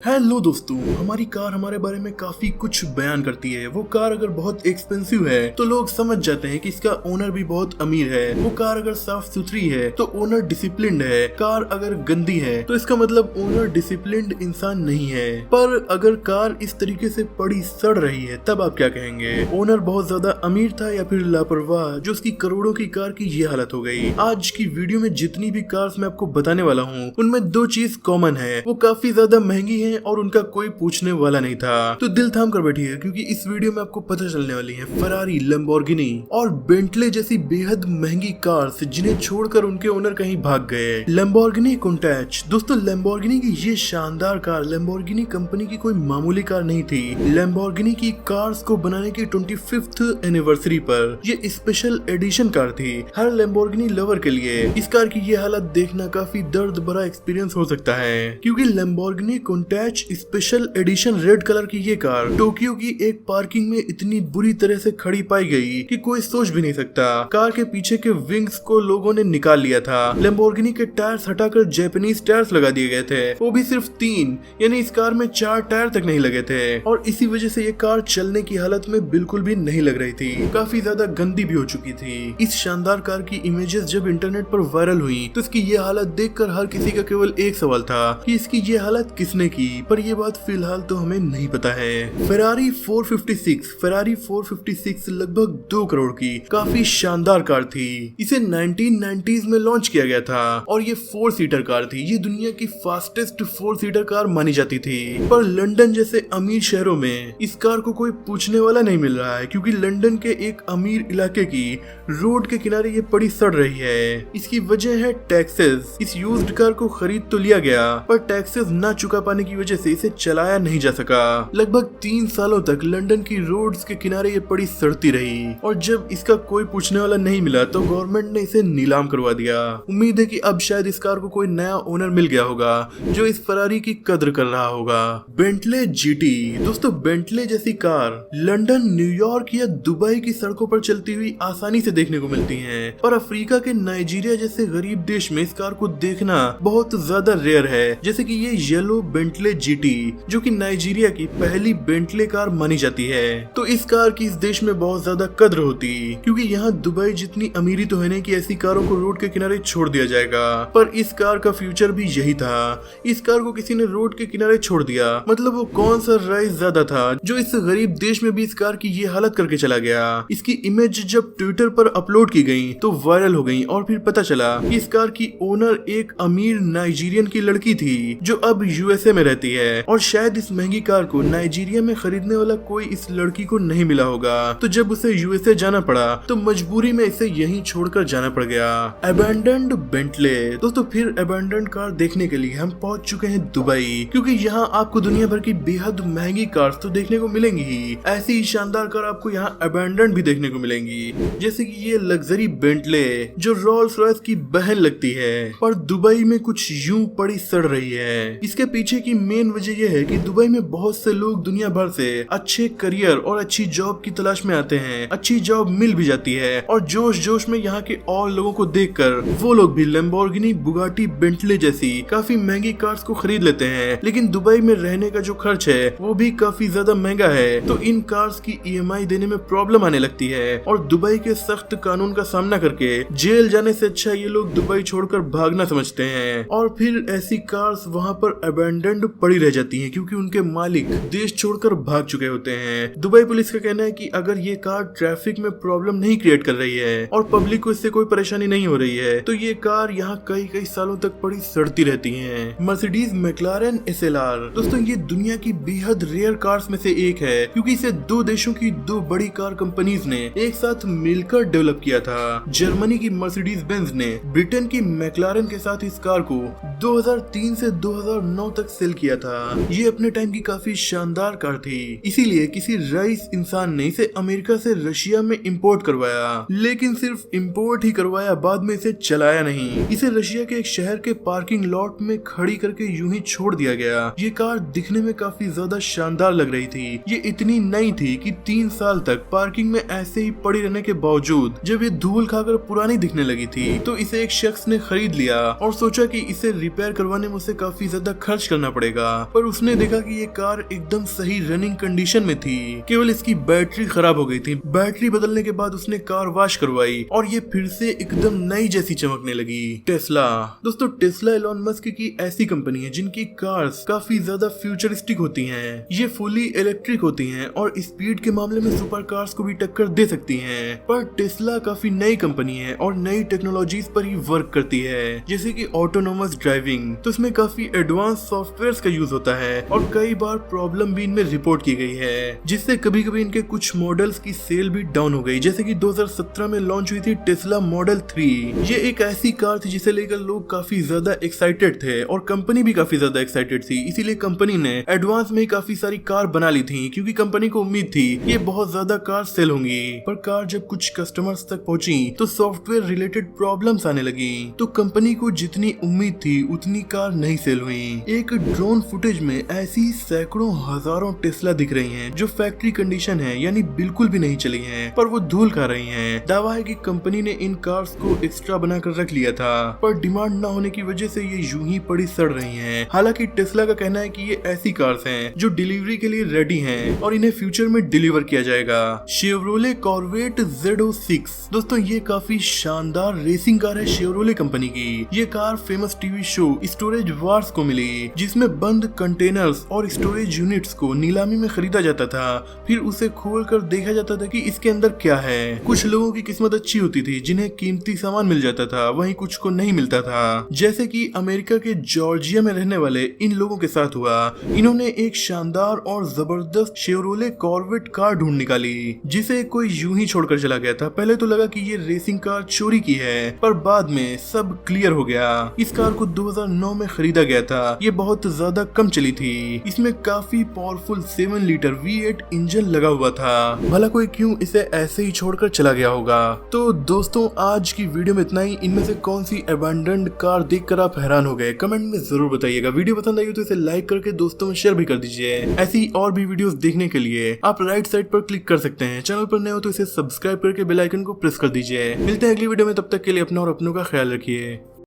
Hello दोस्तों, हमारी car हमारे बारे में काफी कुछ बयान करती है। वो कार अगर बहुत एक्सपेंसिव है तो लोग समझ जाते हैं कि इसका ओनर भी बहुत अमीर है। वो कार अगर साफ सुथरी है तो ओनर डिसिप्लिन्ड है। कार अगर गंदी है तो इसका मतलब ओनर डिसिप्लिन्ड इंसान नहीं है। पर अगर कार इस तरीके से पड़ी सड़ रही है तब आप क्या कहेंगे? ओनर बहुत ज्यादा अमीर था या फिर लापरवाह जो उसकी करोड़ों की कार की ये हालत हो गई। आज की वीडियो में जितनी भी कार्स मैं आपको बताने वाला हूँ उनमें दो चीज कॉमन है। वो काफी ज्यादा महंगी है और उनका कोई पूछने वाला नहीं था। तो दिल थाम कर बैठिए क्योंकि इस वीडियो में आपको पता चलने वाली है फरारी, लैम्बोर्गिनी और बेंटले जैसी बेहद महंगी कार्स जिन्हें छोड़कर उनके ओनर कहीं भाग गए। लैम्बोर्गिनी कुंटैच। दोस्तों, लैम्बोर्गिनी की ये शानदार कार लैम्बोर्गिनी कंपनी की कोई मामूली कार नहीं थी। लैम्बोर्गिनी की कार्स को बनाने की 25th एनिवर्सरी पर ये स्पेशल एडिशन कार थी हर लैम्बोर्गिनी लवर के लिए। इस कार की ये हालत देखना काफी दर्द भरा एक्सपीरियंस हो सकता है क्योंकि Lamborghini Countach special edition red colour की ये कार टोक्यो की एक पार्किंग में इतनी बुरी तरह से खड़ी पाई गई कि कोई सोच भी नहीं सकता। कार के पीछे के विंग्स को लोगों ने निकाल लिया था। लैम्बोर्गिनी के टायर्स हटाकर जापानीज टायर्स लगा दिए गए थे, वो भी सिर्फ 3, यानी इस कार में 4 टायर तक नहीं लगे थे। और इसी वजह से ये कार चलने की हालत में बिल्कुल भी नहीं लग रही थी, काफी ज्यादा गंदी भी हो चुकी थी। इस शानदार कार की इमेजेस जब इंटरनेट पर वायरल हुई तो इसकी ये हालत देखकर हर किसी का केवल एक सवाल था कि इसकी ये हालत किसने की, पर ये बात फिलहाल तो हमें नहीं पता है। फेरारी 456 लगभग 2 करोड़ की काफी शानदार कार थी। इसे 1990s में लॉन्च किया गया था और ये 4 सीटर कार थी। ये दुनिया की फास्टेस्ट 4 सीटर कार मानी जाती थी। पर लंदन जैसे अमीर शहरों में इस कार को कोई पूछने वाला नहीं मिल रहा है क्योंकि लंदन के एक अमीर इलाके की रोड के किनारे ये पड़ी सड़ रही है। इसकी वजह है टैक्सेस। इस यूज्ड कार को खरीद तो लिया गया पर टैक्सेस न चुका पाने की वजह से इसे चलाया नहीं जा सका। लगभग 3 सालों तक लंदन की रोड्स के किनारे ये पड़ी सड़ती रही और जब इसका कोई पूछने वाला नहीं मिला तो गवर्नमेंट ने इसे नीलाम करवा दिया। उम्मीद है कि अब शायद इस कार को कोई नया ओनर मिल गया होगा जो इस फरारी की कद्र कर रहा होगा। Bentley GT. दोस्तों, बेंटले जैसी कार लंदन, न्यूयॉर्क या दुबई की सड़कों पर चलती हुई आसानी से देखने को मिलती है, पर अफ्रीका के नाइजीरिया जैसे गरीब देश में इस कार को देखना बहुत ज्यादा रेयर है। जैसे कि ये येलो बेंटले जीटी जो कि नाइजीरिया की पहली बेंटले कार मानी जाती है। तो इस कार की इस देश में बहुत ज्यादा कद्र होती क्योंकि यहाँ दुबई जितनी अमीरी तो है नहीं कि ऐसी कारों को रोड के किनारे छोड़ दिया जाएगा। पर इस कार का फ्यूचर भी यही था। इस कार को किसी ने रोड के किनारे छोड़ दिया, मतलब वो कौन सा राइज ज्यादा था जो इस गरीब देश में भी इस कार की ये हालत करके चला गया। इसकी इमेज जब ट्विटर पर अपलोड की गई तो वायरल हो गई और फिर पता चला कि इस कार की ओनर एक अमीर नाइजीरियन की लड़की थी जो अब यूएसए में रहती है और शायद इस महंगी कार को नाइजीरिया में खरीदने वाला कोई इस लड़की को नहीं मिला होगा। तो जब उसे यूएसए जाना पड़ा तो मजबूरी में इसे यहीं छोड़कर जाना पड़ गया। Abandoned Bentley. दोस्तों, फिर अबैंडन्ड कार देखने के लिए हम पहुंच चुके हैं दुबई क्योंकि यहाँ आपको दुनिया भर की बेहद महंगी कार्स तो देखने को मिलेंगी ही, ऐसी ही शानदार कार आपको यहाँ अबैंडन्ड भी देखने को मिलेंगी। जैसे कि ये लग्जरी बेंटले जो रोल्स रॉयस की बहन लगती है पर दुबई में कुछ यूं पड़ी सड़ रही है। इसके पीछे की मेन वजह यह है कि दुबई में बहुत से लोग दुनिया भर से अच्छे करियर और अच्छी जॉब की तलाश में आते हैं। अच्छी जॉब मिल भी जाती है और जोश जोश में यहाँ के और लोगों को देखकर वो लोग भी लैम्बोर्गिनी, बुगाटी, बेंटले जैसी काफी महंगी कार्स को खरीद लेते हैं। लेकिन दुबई में रहने का जो खर्च है वो भी काफी ज्यादा महंगा है, तो इन कार्स की ईएमआई देने में प्रॉब्लम आने लगती है और दुबई के सख्त कानून का सामना करके जेल जाने से अच्छा ये लोग दुबई छोड़कर भागना समझते हैं और फिर ऐसी कार्स वहाँ पर अबैंडन्ड पड़ी रह जाती हैं क्योंकि उनके मालिक देश छोड़कर भाग चुके होते हैं। दुबई पुलिस का कहना है कि अगर ये कार ट्रैफिक में प्रॉब्लम नहीं क्रिएट कर रही है और पब्लिक को इससे कोई परेशानी नहीं हो रही है तो ये कार यहाँ कई सालों तक पड़ी सड़ती रहती हैं। Mercedes McLaren SLR. दोस्तों, ये दुनिया की बेहद रेयर कार्स में से एक है क्योंकि इसे 2 देशों की 2 बड़ी कार कंपनीज ने एक साथ मिलकर डेवलप किया था। जर्मनी की मर्सिडीज बेंज ने ब्रिटेन की मैक्लारेन के साथ इस कार को 2003 से 2009 तक सेल किया था। ये अपने टाइम की काफी शानदार कार थी, इसीलिए किसी रईस इंसान ने इसे अमेरिका से रशिया में इंपोर्ट करवाया, लेकिन सिर्फ इंपोर्ट ही करवाया, बाद में इसे चलाया नहीं। इसे रशिया के एक शहर के पार्किंग लॉट में खड़ी करके यूं ही छोड़ दिया गया। ये कार दिखने में काफी ज्यादा शानदार लग रही थी। ये इतनी नई थी कि 3 साल तक पार्किंग में ऐसे ही पड़ी रहने के बावजूद जब ये धूल खाकर पुरानी दिखने लगी थी तो इसे एक शख्स ने खरीद लिया और सोचा कि इसे रिपेयर करवाने में उसे काफी ज्यादा खर्च करना पड़ेगा। पड़ेगा, पर उसने देखा कि ये कार एकदम सही रनिंग कंडीशन में थी, केवल इसकी बैटरी खराब हो गई थी। बैटरी बदलने के बाद उसने कार वॉश करवाई और ये फिर से एकदम नई जैसी चमकने लगी। टेस्ला दोस्तों, टेस्ला एलोन मस्क की ऐसी कंपनी है जिनकी कार्स काफी ज्यादा फ्यूचरिस्टिक होती हैं। ये फुली इलेक्ट्रिक होती हैं और स्पीड के मामले में सुपर कार्स को भी टक्कर दे सकती हैं। पर टेस्ला काफी नई कंपनी है और नई टेक्नोलॉजीज पर ही वर्क करती है, जैसे कि ऑटोनोमस ड्राइविंग। तो इसमें काफी एडवांस सॉफ्टवेयर्स का यूज होता है और कई बार प्रॉब्लम भी इनमें रिपोर्ट की गई है, जिससे कभी कभी इनके कुछ मॉडल्स की सेल भी डाउन हो गई। जैसे कि 2017 में लॉन्च हुई थी टेस्ला मॉडल 3। ये एक ऐसी कार थी जिसे लेकर लोग काफी ज्यादा एक्साइटेड थे और कंपनी भी काफी ज्यादा एक्साइटेड थी। इसीलिए कंपनी ने एडवांस में काफी सारी कार बना ली थी, क्योंकि कंपनी को उम्मीद थी ये बहुत ज्यादा कार सेल होंगी। पर कार जब कुछ कस्टमर्स तक पहुंची तो सॉफ्टवेयर रिलेटेड प्रॉब्लम्स आने लगी, तो कंपनी को जितनी उम्मीद थी उतनी कार नहीं सेल हुई। एक ड्रोन फुटेज में ऐसी सैकड़ों हजारों टेस्ला दिख रही हैं जो फैक्ट्री कंडीशन है, यानी बिल्कुल भी नहीं चली हैं, पर वो धूल खा रही हैं। दावा है कि कंपनी ने इन कार्स को एक्स्ट्रा बनाकर रख लिया था, पर डिमांड न होने की वजह से ये यूं ही पड़ी सड़ रही हैं। हालांकि टेस्ला का कहना है कि ये ऐसी कार्स हैं जो डिलीवरी के लिए रेडी हैं और इन्हें फ्यूचर में डिलीवर किया जाएगा। शेवरोले कॉर्वेट Z06 दोस्तों, ये काफी शानदार रेसिंग कार है शेवरोले कंपनी की। ये car famous TV show storage wars को मिली, जिसमें बंद कंटेनर्स और स्टोरेज यूनिट्स को नीलामी में खरीदा जाता था, फिर उसे खोलकर देखा जाता था कि इसके अंदर क्या है। कुछ लोगों की किस्मत अच्छी होती थी जिन्हें कीमती सामान मिल जाता था, वहीं कुछ को नहीं मिलता था, जैसे कि अमेरिका के जॉर्जिया में रहने वाले इन लोगों के साथ हुआ। इन्होंने एक शानदार और जबरदस्त शेवरोले कॉर्वेट कार ढूंढ निकाली, जिसे कोई यूं ही छोड़कर चला गया था। पहले तो लगा कि ये रेसिंग कार चोरी की है, पर बाद में सब क्लियर हो गया। इस कार को 2009 में खरीदा गया था। ये बहुत ज्यादा कम चली थी। इसमें काफी पावरफुल 7 लीटर V8 इंजन लगा हुआ था। भला कोई क्यों इसे ऐसे ही छोड़कर चला गया होगा। तो दोस्तों, आज की वीडियो में इतना ही। इनमें से कौन सी अबैंडन्ड कार देखकर आप हैरान हो गए, कमेंट में जरूर बताइएगा। वीडियो पसंद आई हो तो इसे लाइक करके दोस्तों में शेयर भी कर दीजिए। ऐसी और भी वीडियोस देखने के लिए आप राइट साइड पर क्लिक कर सकते हैं। चैनल पर नए हो तो इसे सब्सक्राइब करके बेल आइकन को प्रेस कर दीजिए। मिलते हैं अगली वीडियो में, तब तक के लिए अपना और अपनों का ख्याल रखिए।